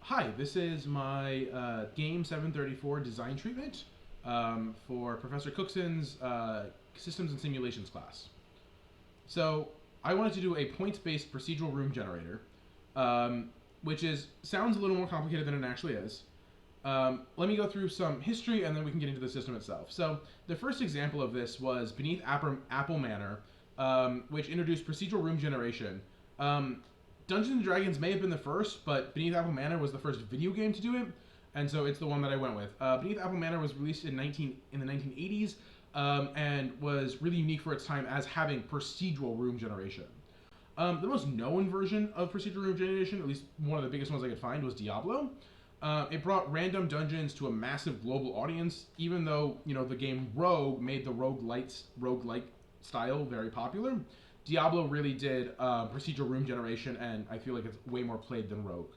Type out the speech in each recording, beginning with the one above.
Hi, this is my game734 design treatment for Professor Cookson's Systems and Simulations class. So I wanted to do a points-based procedural room generator, which sounds a little more complicated than it actually is. Let me go through some history and then we can get into the system itself. So the first example of this was beneath Apple Manor, which introduced procedural room generation. Dungeons & Dragons may have been the first, but Beneath Apple Manor was the first video game to do it, and so it's the one that I went with. Beneath Apple Manor was released in the 1980s and was really unique for its time as having procedural room generation. The most known version of procedural room generation, at least one of the biggest ones I could find, was Diablo. It brought random dungeons to a massive global audience, even though the game Rogue made the roguelike style very popular. Diablo really did procedural room generation, and I feel like it's way more played than Rogue.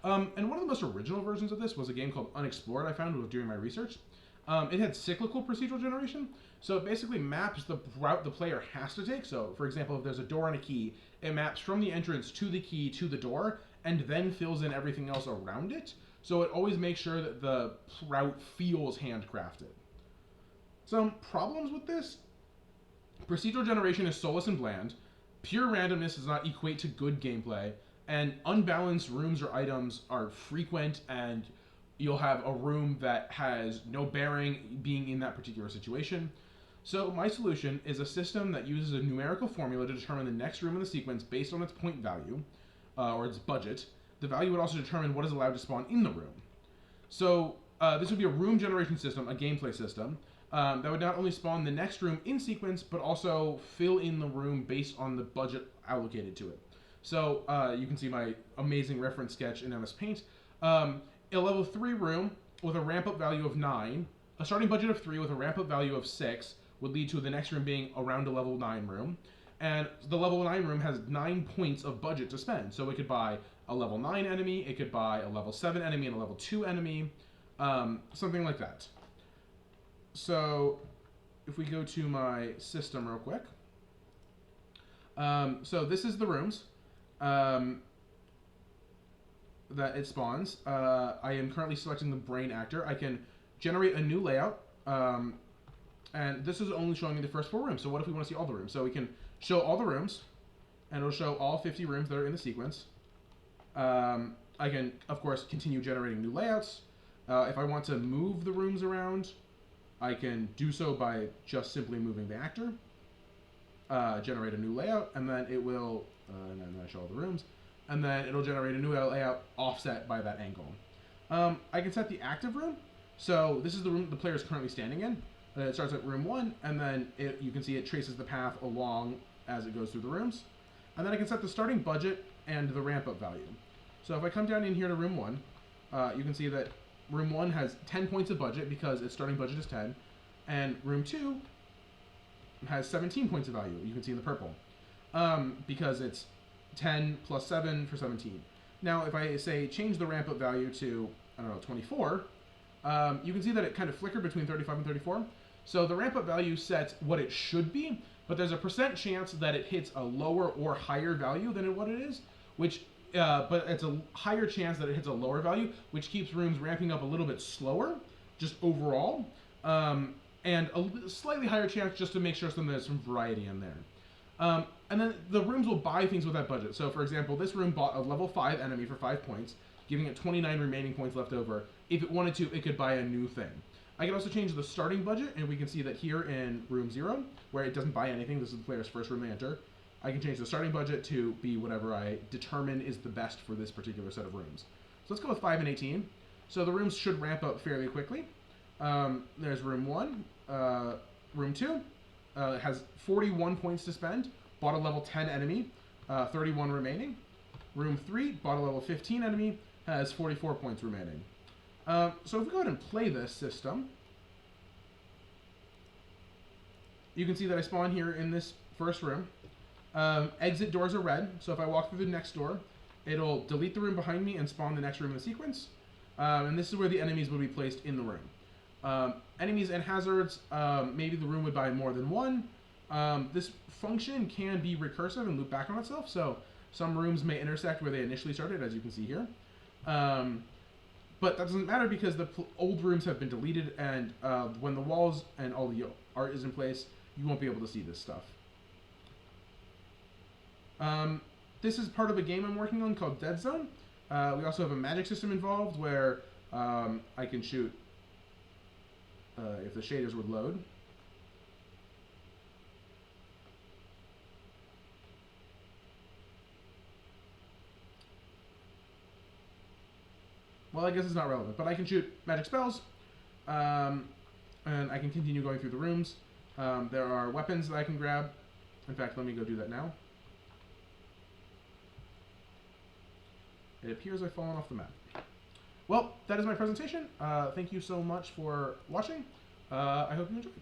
And one of the most original versions of this was a game called Unexplored I found during my research. It had cyclical procedural generation, so it basically maps the route the player has to take. So, for example, if there's a door and a key, it maps from the entrance to the key to the door, and then fills in everything else around it. So it always makes sure that the route feels handcrafted. Some problems with this: procedural generation is soulless and bland, pure randomness does not equate to good gameplay, and unbalanced rooms or items are frequent, and you'll have a room that has no bearing being in that particular situation. So my solution is a system that uses a numerical formula to determine the next room in the sequence based on its point value, or its budget. The value would also determine what is allowed to spawn in the room. So this would be a room generation system, a gameplay system, that would not only spawn the next room in sequence, but also fill in the room based on the budget allocated to it. So you can see my amazing reference sketch in MS Paint. A level 3 room with a ramp-up value of 9, a starting budget of 3 with a ramp-up value of 6 would lead to the next room being around a level 9 room. And the level 9 room has 9 points of budget to spend. So it could buy a level 9 enemy, it could buy a level 7 enemy and a level 2 enemy, something like that. So if we go to my system real quick. So this is the rooms that it spawns. I am currently selecting the brain actor. I can generate a new layout, and this is only showing me the first 4 rooms. So what if we want to see all the rooms? So we can show all the rooms, and it'll show all 50 rooms that are in the sequence. I can, of course, continue generating new layouts. If I want to move the rooms around, I can do so by just simply moving the actor, generate a new layout, and then it will, and then I show all the rooms, and then it'll generate a new layout offset by that angle. I can set the active room. So this is the room the player is currently standing in. It starts at room 1, and then you can see it traces the path along as it goes through the rooms. And then I can set the starting budget and the ramp-up value. So if I come down in here to room 1, you can see that room 1 has 10 points of budget because its starting budget is 10, and room 2 has 17 points of value, you can see in the purple, because it's 10 plus 7 for 17. Now if I say change the ramp-up value to, I don't know, 24, you can see that it kind of flickered between 35 and 34. So the ramp-up value sets what it should be, but there's a % chance that it hits a lower or higher value than what it is, which but it's a higher chance that it hits a lower value, which keeps rooms ramping up a little bit slower, just overall, and a slightly higher chance just to make sure there's some variety in there. And then the rooms will buy things with that budget. So for example, this room bought a level 5 enemy for 5 points, giving it 29 remaining points left over. If it wanted to, it could buy a new thing. I can also change the starting budget, and we can see that here in room 0, where it doesn't buy anything, this is the player's first room they enter, I can change the starting budget to be whatever I determine is the best for this particular set of rooms. So let's go with 5 and 18. So the rooms should ramp up fairly quickly. There's room 1. Room 2 has 41 points to spend, bought a level 10 enemy, 31 remaining. Room 3 bought a level 15 enemy, has 44 points remaining. So if we go ahead and play this system, you can see that I spawn here in this first room. Exit doors are red, so if I walk through the next door, it'll delete the room behind me and spawn the next room in the sequence. And this is where the enemies will be placed in the room. Enemies and hazards, maybe the room would buy more than one. This function can be recursive and loop back on itself, so some rooms may intersect where they initially started, as you can see here. But that doesn't matter because the old rooms have been deleted, and when the walls and all the art is in place, you won't be able to see this stuff. This is part of a game I'm working on called Dead Zone. We also have a magic system involved where I can shoot if the shaders would load. Well, I guess it's not relevant, but I can shoot magic spells, and I can continue going through the rooms. There are weapons that I can grab. In fact, let me go do that now. It appears I've fallen off the map. Well, that is my presentation. Thank you so much for watching. I hope you enjoyed.